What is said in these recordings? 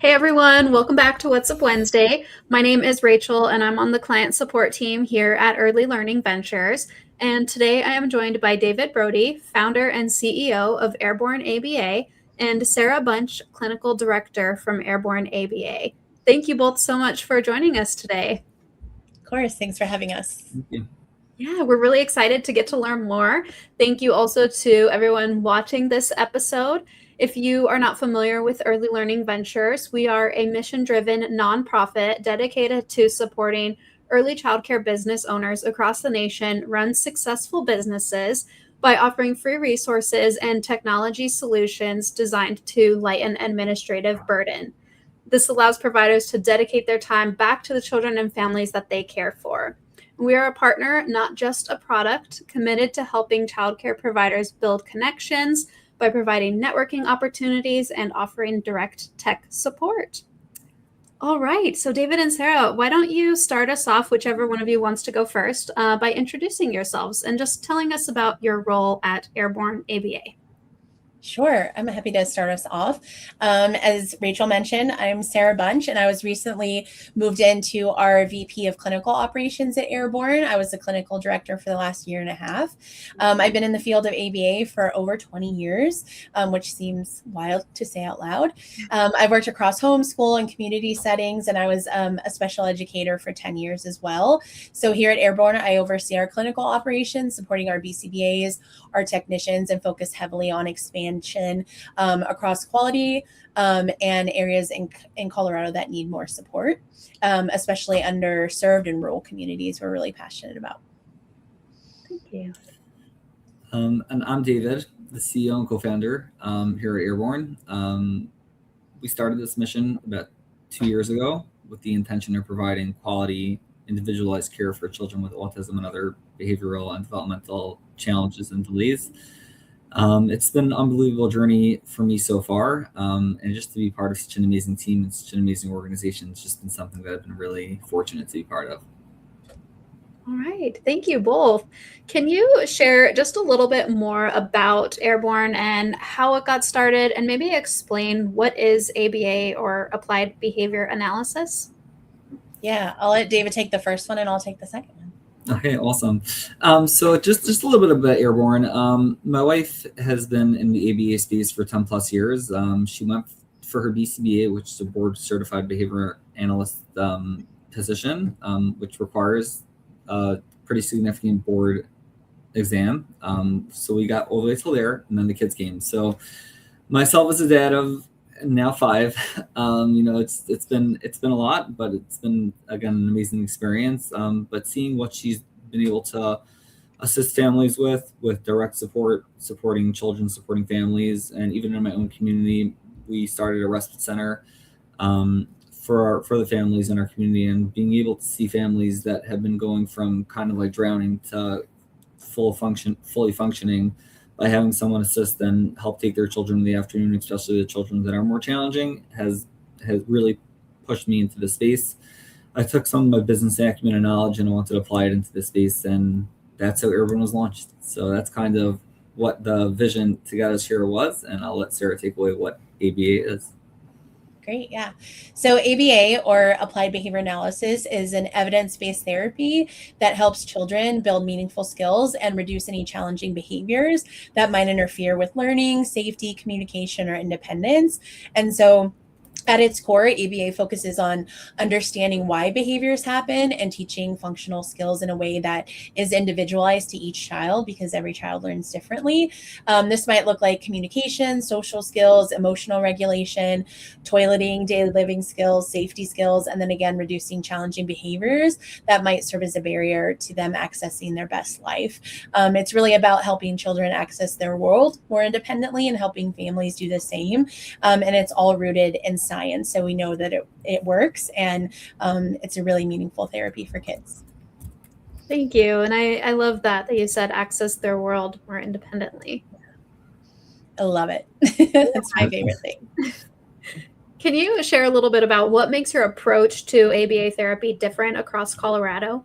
Hey everyone, welcome back to What's Up Wednesday. My name is Rachel and I'm on the client support team here at Early Learning Ventures. And today I am joined by David Brody, founder and CEO of Airborne ABA, and Sarah Bunch, clinical director from Airborne ABA. Thank you both so much for joining us today. Of course, thanks for having us. Thank you. Yeah, we're really excited to get to learn more. Thank you also to everyone watching this episode. If you are not familiar with Early Learning Ventures, we are a mission-driven nonprofit dedicated to supporting early childcare business owners across the nation run successful businesses by offering free resources and technology solutions designed to lighten administrative burden. This allows providers to dedicate their time back to the children and families that they care for. We are a partner, not just a product, committed to helping childcare providers build connections by providing networking opportunities and offering direct tech support. All right, so David and Sarah, why don't you start us off, whichever one of you wants to go first, by introducing yourselves and just telling us about your role at Airborne ABA. Sure, I'm happy to start us off. As Rachel mentioned, I'm Sarah Bunch, and I was recently moved into our VP of Clinical Operations at Airborne. I was the clinical director for the last year and a half. I've been in the field of ABA for over 20 years, which seems wild to say out loud. I've worked across homeschool and community settings, and I was a special educator for 10 years as well. So here at Airborne, I oversee our clinical operations, supporting our BCBAs, our technicians, and focus heavily on expansion across quality and areas in Colorado that need more support, especially underserved and rural communities we're really passionate about. Thank you. And I'm David, the CEO and co-founder here at Airborne. We started this mission about 2 years ago with the intention of providing quality, individualized care for children with autism and other behavioral and developmental challenges and delays. It's been an unbelievable journey for me so far, and just to be part of such an amazing team and such an amazing organization, it's just been something that I've been really fortunate to be part of. All right, thank you both. Can you share just a little bit more about Airborne and how it got started, and maybe explain what is ABA or Applied Behavior Analysis? Yeah, I'll let David take the first one and I'll take the second one. Okay, awesome. So just a little bit about Airborne. My wife has been in the ABA space for 10 plus years. She went for her BCBA, which is a board certified behavior analyst position, which requires a pretty significant board exam. So we got all the way till there, and then the kids came. So myself as a dad of now 5, it's been a lot, but it's been, again, an amazing experience. But seeing what she's been able to assist families with direct support, supporting children, supporting families, and even in my own community, we started a respite center for the families in our community, and being able to see families that have been going from kind of like drowning to fully functioning by having someone assist and help take their children in the afternoon, especially the children that are more challenging, has really pushed me into the space. I took some of my business acumen and knowledge and I wanted to apply it into the space, and that's how Airborne was launched. So that's kind of what the vision to get us here was, and I'll let Sarah take away what ABA is. Great, yeah. So ABA, or Applied Behavior Analysis, is an evidence-based therapy that helps children build meaningful skills and reduce any challenging behaviors that might interfere with learning, safety, communication, or independence. And so at its core, ABA focuses on understanding why behaviors happen and teaching functional skills in a way that is individualized to each child, because every child learns differently. This might look like communication, social skills, emotional regulation, toileting, daily living skills, safety skills, and then again, reducing challenging behaviors that might serve as a barrier to them accessing their best life. It's really about helping children access their world more independently and helping families do the same. And it's all rooted in science. So we know that it works, and it's a really meaningful therapy for kids. Thank you. And I love that you said access their world more independently. I love it. That's my favorite thing. Can you share a little bit about what makes your approach to ABA therapy different across Colorado?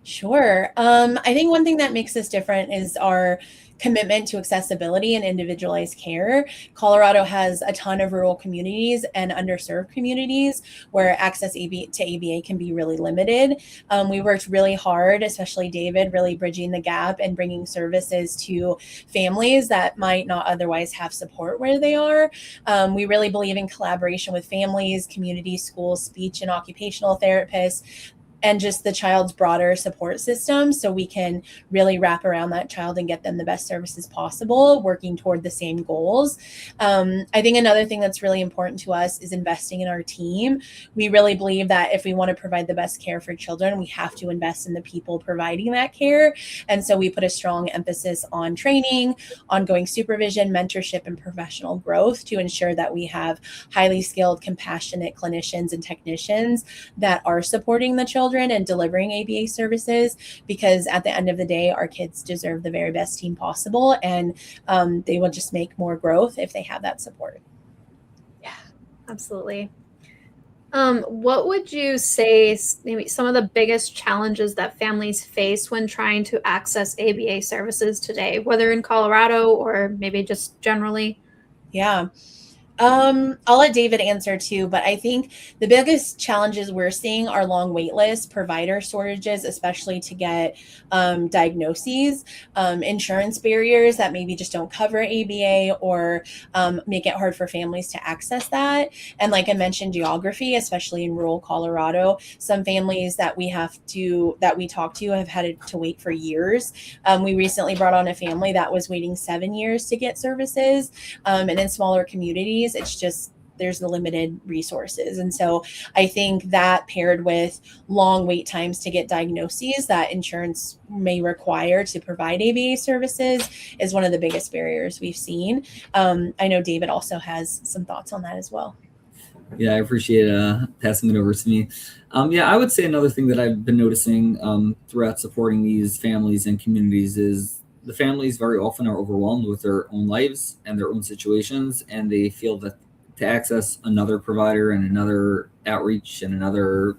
Sure. I think one thing that makes us different is our commitment to accessibility and individualized care. Colorado has a ton of rural communities and underserved communities where access to ABA can be really limited. We worked really hard, especially David, really bridging the gap and bringing services to families that might not otherwise have support where they are. We really believe in collaboration with families, community schools, speech and occupational therapists, and just the child's broader support system, so we can really wrap around that child and get them the best services possible, working toward the same goals. I think another thing that's really important to us is investing in our team. We really believe that if we want to provide the best care for children, we have to invest in the people providing that care. And so we put a strong emphasis on training, ongoing supervision, mentorship, and professional growth to ensure that we have highly skilled, compassionate clinicians and technicians that are supporting the children and delivering ABA services, because at the end of the day, our kids deserve the very best team possible, and they will just make more growth if they have that support. Yeah, absolutely. What would you say maybe some of the biggest challenges that families face when trying to access ABA services today, whether in Colorado or maybe just generally? Yeah. I'll let David answer too, but I think the biggest challenges we're seeing are long wait lists, provider shortages, especially to get diagnoses, insurance barriers that maybe just don't cover ABA or make it hard for families to access that. And like I mentioned, geography, especially in rural Colorado, some families that we talk to have had to wait for years. We recently brought on a family that was waiting 7 years to get services, and in smaller communities, it's just there's the limited resources. And so I think that paired with long wait times to get diagnoses that insurance may require to provide ABA services is one of the biggest barriers we've seen. I know David also has some thoughts on that as well. Yeah, I appreciate passing it over to me. Yeah, I would say another thing that I've been noticing throughout supporting these families and communities is the families very often are overwhelmed with their own lives and their own situations, and they feel that to access another provider and another outreach and another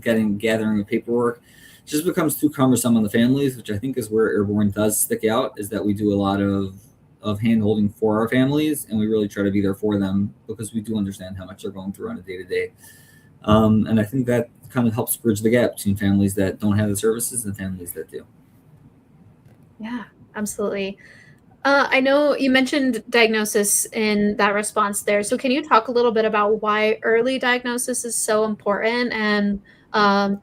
gathering of paperwork just becomes too cumbersome on the families, which I think is where Airborne does stick out, is that we do a lot of hand holding for our families, and we really try to be there for them because we do understand how much they're going through on a day-to-day. And I think that kind of helps bridge the gap between families that don't have the services and families that do. Yeah, absolutely. I know you mentioned diagnosis in that response there. So can you talk a little bit about why early diagnosis is so important, and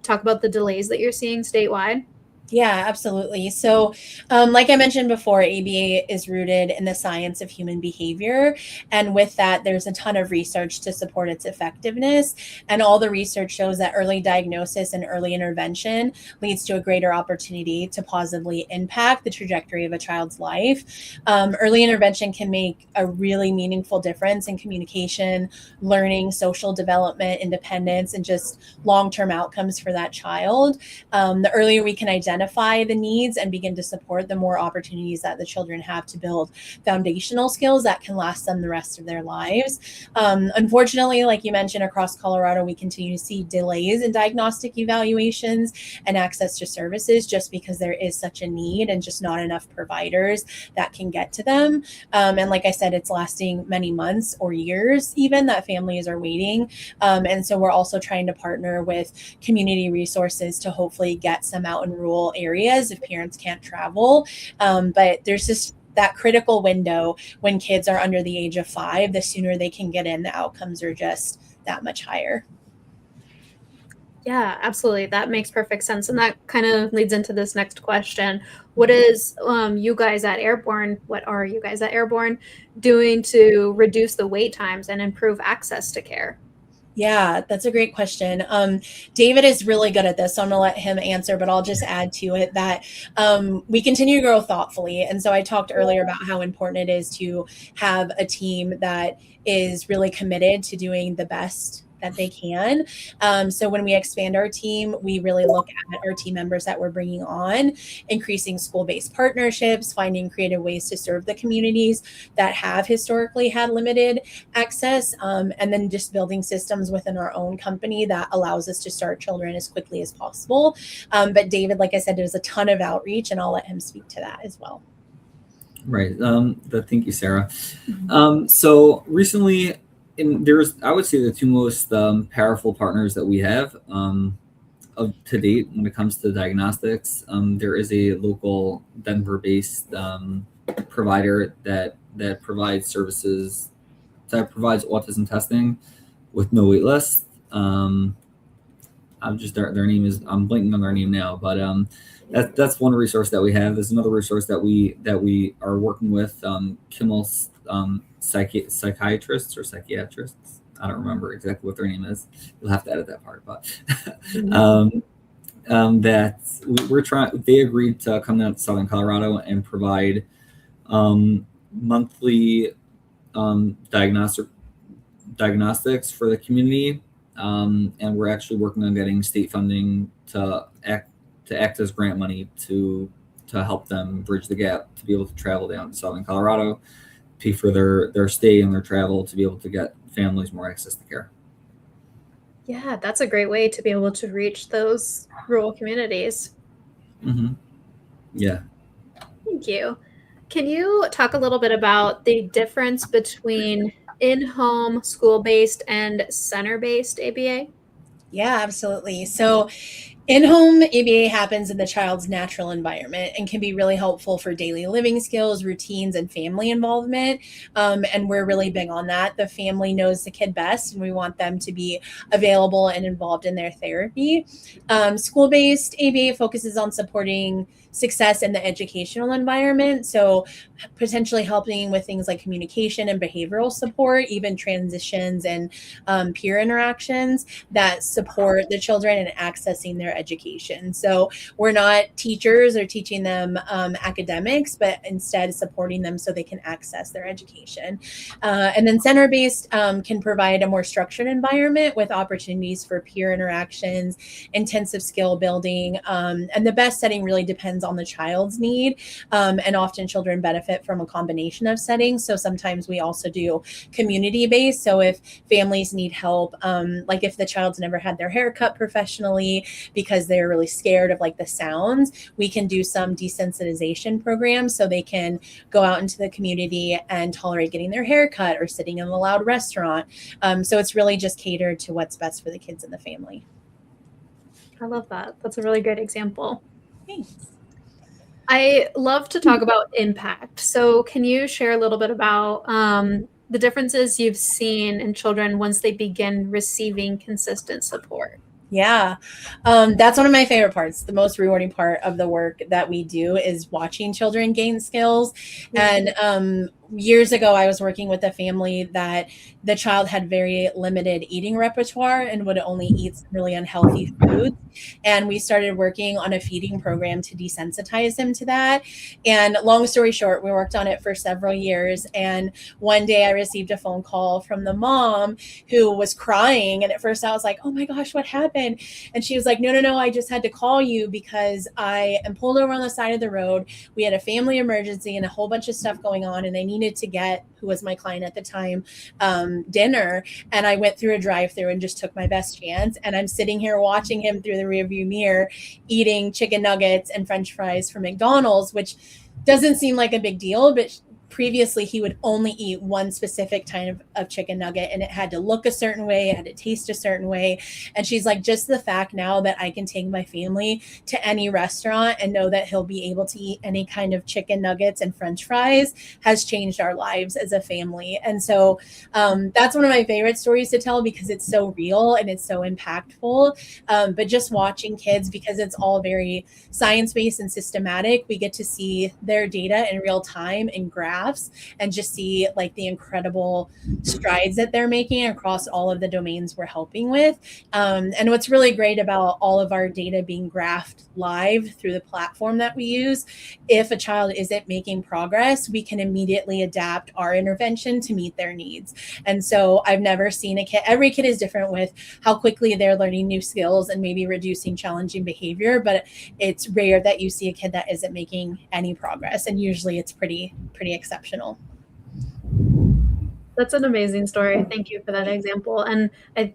talk about the delays that you're seeing statewide? Yeah, absolutely. So, like I mentioned before, ABA is rooted in the science of human behavior. And with that, there's a ton of research to support its effectiveness. And all the research shows that early diagnosis and early intervention leads to a greater opportunity to positively impact the trajectory of a child's life. Early intervention can make a really meaningful difference in communication, learning, social development, independence, and just long-term outcomes for that child. The earlier we can identify the needs and begin to support, the more opportunities that the children have to build foundational skills that can last them the rest of their lives. Unfortunately, like you mentioned, across Colorado, we continue to see delays in diagnostic evaluations and access to services just because there is such a need and just not enough providers that can get to them. And like I said, it's lasting many months or years even that families are waiting. And so we're also trying to partner with community resources to hopefully get some out in rural areas if parents can't travel. But there's just that critical window when kids are under the age of 5. The sooner they can get in, the outcomes are just that much higher. Yeah, absolutely. That makes perfect sense. And that kind of leads into this next question. What is you guys at Airborne, what are you guys at Airborne doing to reduce the wait times and improve access to care? Yeah, that's a great question. David is really good at this, so I'm going to let him answer, but I'll just add to it that we continue to grow thoughtfully. And so I talked earlier about how important it is to have a team that is really committed to doing the best that they can. So when we expand our team, we really look at our team members that we're bringing on, increasing school-based partnerships, finding creative ways to serve the communities that have historically had limited access, and then just building systems within our own company that allows us to start children as quickly as possible. But David, like I said, there's a ton of outreach, and I'll let him speak to that as well. Right. Thank you, Sarah. So recently, I would say the two most powerful partners that we have to date when it comes to diagnostics. There is a local Denver-based provider that provides services, that provides autism testing with no wait list. I'm blanking on their name now, but that's one resource that we have. There's another resource that we are working with, Kimmel's psychiatrists or psychiatrists. I don't remember exactly what their name is. You'll have to edit that part, but that we're trying. They agreed to come down to Southern Colorado and provide monthly diagnostics for the community, and we're actually working on getting state funding to act as grant money to help them bridge the gap to be able to travel down to Southern Colorado, pay for their stay and their travel to be able to get families more access to care. Yeah, that's a great way to be able to reach those rural communities. Yeah. Thank you. Can you talk a little bit about the difference between in-home, school-based, and center-based ABA? Yeah, absolutely. So in-home ABA happens in the child's natural environment and can be really helpful for daily living skills, routines, and family involvement. And we're really big on that. The family knows the kid best, and we want them to be available and involved in their therapy. School-based ABA focuses on supporting success in the educational environment. So potentially helping with things like communication and behavioral support, even transitions and peer interactions that support the children in accessing their education. So we're not teachers or teaching them academics, but instead supporting them so they can access their education. And then center-based can provide a more structured environment with opportunities for peer interactions, intensive skill building, and the best setting really depends on the child's need. And often children benefit from a combination of settings. So sometimes we also do community-based. So if families need help, like if the child's never had their hair cut professionally because they're really scared of like the sounds, we can do some desensitization programs so they can go out into the community and tolerate getting their hair cut or sitting in a loud restaurant. So it's really just catered to what's best for the kids and the family. I love that. That's a really great example. Thanks. I love to talk about impact. So can you share a little bit about the differences you've seen in children once they begin receiving consistent support? Yeah, that's one of my favorite parts. The most rewarding part of the work that we do is watching children gain skills. And years ago, I was working with a family that the child had very limited eating repertoire and would only eat really unhealthy foods. And we started working on a feeding program to desensitize him to that. And long story short, we worked on it for several years. And one day I received a phone call from the mom who was crying. And at first I was like, oh my gosh, what happened? And she was like, no, I just had to call you because I am pulled over on the side of the road. We had a family emergency and a whole bunch of stuff going on. And I needed to get, who was my client at the time, dinner. And I went through a drive-through and just took my best chance. And I'm sitting here watching him through the rearview mirror, eating chicken nuggets and French fries from McDonald's, which doesn't seem like a big deal, but previously he would only eat one specific kind of chicken nugget, and it had to look a certain way, it had to taste a certain way. And she's like, just the fact now that I can take my family to any restaurant and know that he'll be able to eat any kind of chicken nuggets and French fries has changed our lives as a family. And so that's one of my favorite stories to tell because it's so real and it's so impactful. But just watching kids, because it's all very science-based and systematic, we get to see their data in real time and graph staffs and just see like the incredible strides that they're making across all of the domains we're helping with. And what's really great about all of our data being graphed live through the platform that we use, if a child isn't making progress, we can immediately adapt our intervention to meet their needs. And so I've never seen a kid, every kid is different with how quickly they're learning new skills and maybe reducing challenging behavior, but it's rare that you see a kid that isn't making any progress. And usually it's pretty exceptional. That's an amazing story. Thank you for that example. And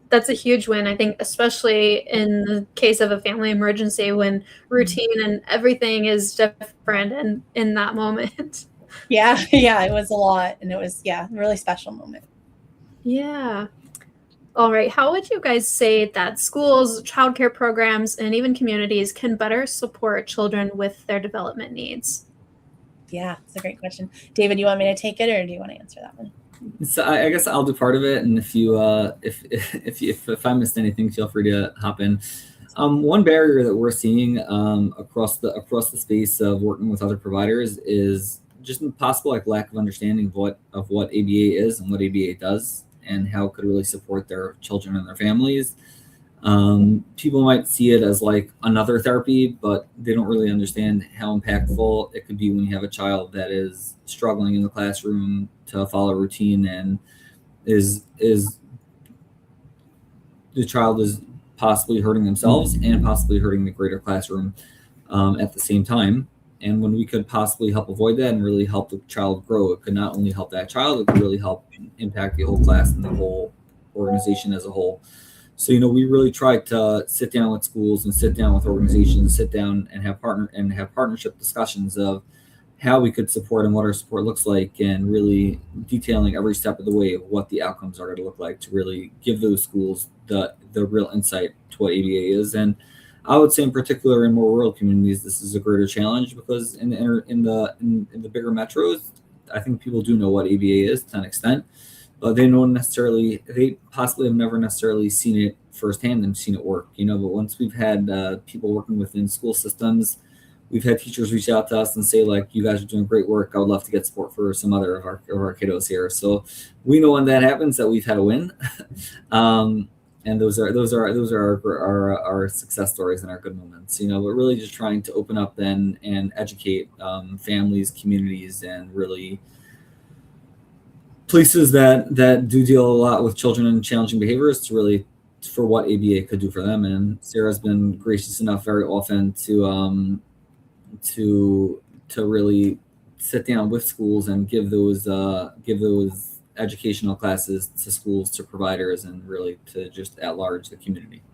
that's a huge win, I think, especially in the case of a family emergency when routine and everything is different and in that moment. Yeah, it was a lot. And it was, a really special moment. Yeah. All right. How would you guys say that schools, childcare programs, and even communities can better support children with their development needs? Yeah, it's a great question. David, you want me to take it or do you want to answer that one? So I guess I'll do part of it, and if you if I missed anything, feel free to hop in. One barrier that we're seeing across the space of working with other providers is just possible lack of understanding of what ABA is and what ABA does, and how it could really support their children and their families. People might see it as another therapy, but they don't really understand how impactful it could be when you have a child that is struggling in the classroom to follow routine and is the child is possibly hurting themselves and possibly hurting the greater classroom at the same time. And when we could possibly help avoid that and really help the child grow, it could not only help that child, it could really help impact the whole class and the whole organization as a whole. So, we really tried to sit down with schools and sit down with organizations, sit down and have partnership discussions of how we could support and what our support looks like, and really detailing every step of the way of what the outcomes are going to look like to really give those schools the real insight to what ABA is. And I would say in particular in more rural communities, this is a greater challenge because in the bigger metros, I think people do know what ABA is to an extent. But they possibly have never necessarily seen it firsthand and seen it work, but once we've had people working within school systems, we've had teachers reach out to us and say, you guys are doing great work. I would love to get support for some other of our kiddos here. So we know when that happens that we've had a win. And those are our success stories and our good moments, but really just trying to open up then and educate families, communities, and really places that do deal a lot with children and challenging behaviors for what ABA could do for them. And Sarah's been gracious enough very often to really sit down with schools and give those educational classes to schools, to providers, and really to just at large the community.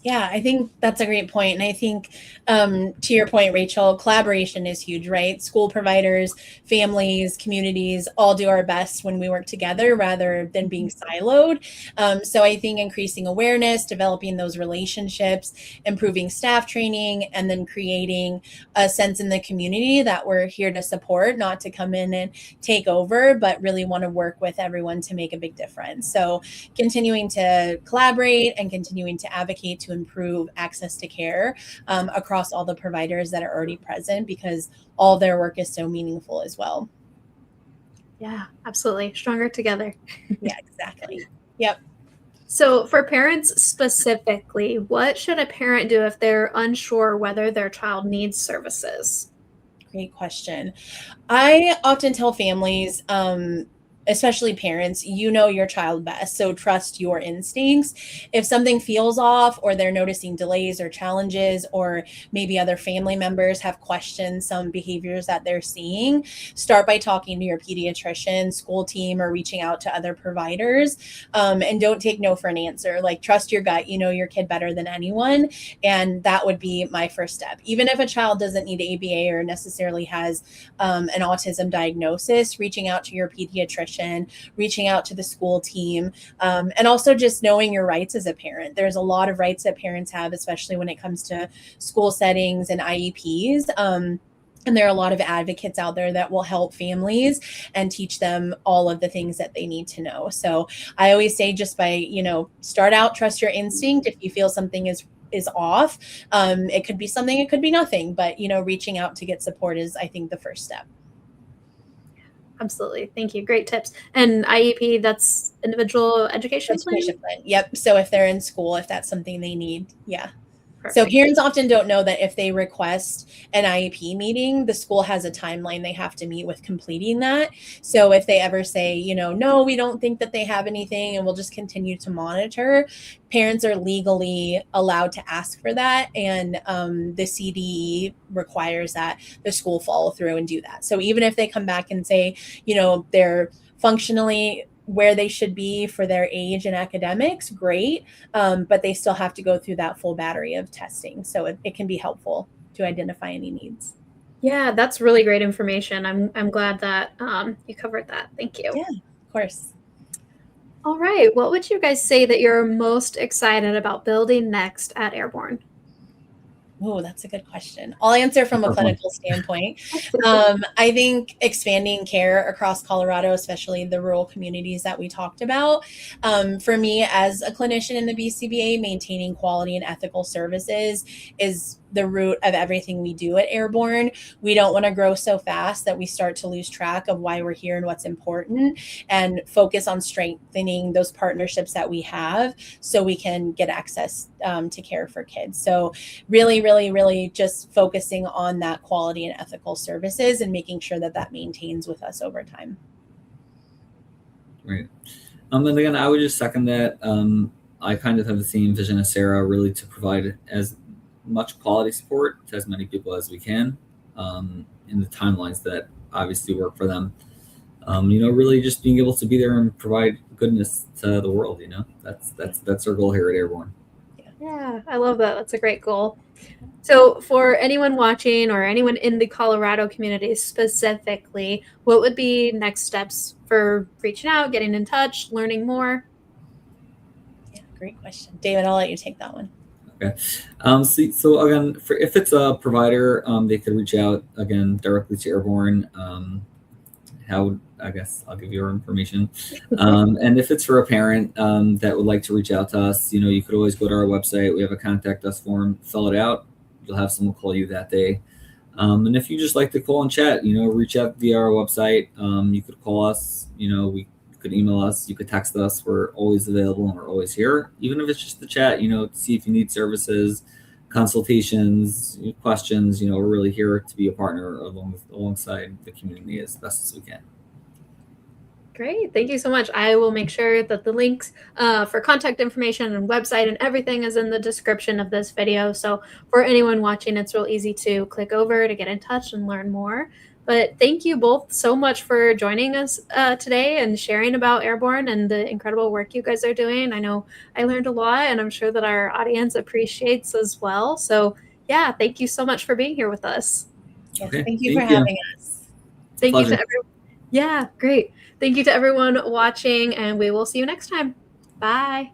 Yeah, I think that's a great point. And I think to your point, Rachel, collaboration is huge, right? School providers, families, communities, all do our best when we work together rather than being siloed. So I think increasing awareness, developing those relationships, improving staff training, and then creating a sense in the community that we're here to support, not to come in and take over, but really want to work with everyone to make a big difference. So continuing to collaborate and continuing to advocate to improve access to care across all the providers that are already present, because all their work is so meaningful as well. Yeah, absolutely. Stronger together. Yeah, exactly. Yep. So for parents specifically, what should a parent do if they're unsure whether their child needs services? Great question. I often tell families, especially parents, your child best. So trust your instincts. If something feels off, or they're noticing delays or challenges, or maybe other family members have questioned some behaviors that they're seeing, start by talking to your pediatrician, school team, or reaching out to other providers. And don't take no for an answer. Trust your gut. You know your kid better than anyone. And that would be my first step. Even if a child doesn't need ABA or necessarily has an autism diagnosis, reaching out to your pediatrician, reaching out to the school team, and also just knowing your rights as a parent. There's a lot of rights that parents have, especially when it comes to school settings and IEPs. And there are a lot of advocates out there that will help families and teach them all of the things that they need to know. So I always say, just by, start out, trust your instinct. If you feel something is off, it could be something, it could be nothing, but, reaching out to get support is, I think, the first step. Absolutely. Thank you. Great tips. And IEP, that's individual education plan? Yep. So if they're in school, if that's something they need. Yeah. Perfect. So parents often don't know that if they request an IEP meeting, the school has a timeline they have to meet with completing that. So if they ever say, no, we don't think that they have anything and we'll just continue to monitor, parents are legally allowed to ask for that. And the CDE requires that the school follow through and do that. So even if they come back and say, they're functionally where they should be for their age and academics, great. But they still have to go through that full battery of testing. So it can be helpful to identify any needs. Yeah, that's really great information. I'm glad that you covered that. Thank you. Yeah, of course. All right. What would you guys say that you're most excited about building next at Airborne? Oh, that's a good question. I'll answer from a clinical standpoint. I think expanding care across Colorado, especially the rural communities that we talked about. For me, as a clinician in the BCBA, maintaining quality and ethical services is the root of everything we do at Airborne. We don't want to grow so fast that we start to lose track of why we're here and what's important, and focus on strengthening those partnerships that we have so we can get access to care for kids. So really, really, really just focusing on that quality and ethical services and making sure that that maintains with us over time. Right. And again, I would just second that. I kind of have the same vision as Sarah, really to provide as much quality support to as many people as we can in the timelines that obviously work for them. Really just being able to be there and provide goodness to the world. That's our goal here at Airborne. Yeah, I love that. That's a great goal. So for anyone watching or anyone in the Colorado community specifically, what would be next steps for reaching out, getting in touch, learning more? Yeah, great question. David, I'll let you take that one. Okay. So again, if it's a provider, they could reach out again directly to Airborne. I guess I'll give you our information. And if it's for a parent that would like to reach out to us, you could always go to our website. We have a contact us form. Fill it out. You'll have someone call you that day. And if you just like to call and chat, reach out via our website. You could call us. We could email us. You could text us. We're always available and we're always here. Even if it's just to chat, to see if you need services, consultations, questions. We're really here to be a partner alongside the community as best as we can. Great. Thank you so much. I will make sure that the links for contact information and website and everything is in the description of this video. So for anyone watching, it's real easy to click over to get in touch and learn more. But thank you both so much for joining us today and sharing about Airborne and the incredible work you guys are doing. I know I learned a lot, and I'm sure that our audience appreciates as well. So yeah, thank you so much for being here with us. Okay. Thank you for having us. Thank you to everyone. Yeah, great. Thank you to everyone watching, and we will see you next time. Bye.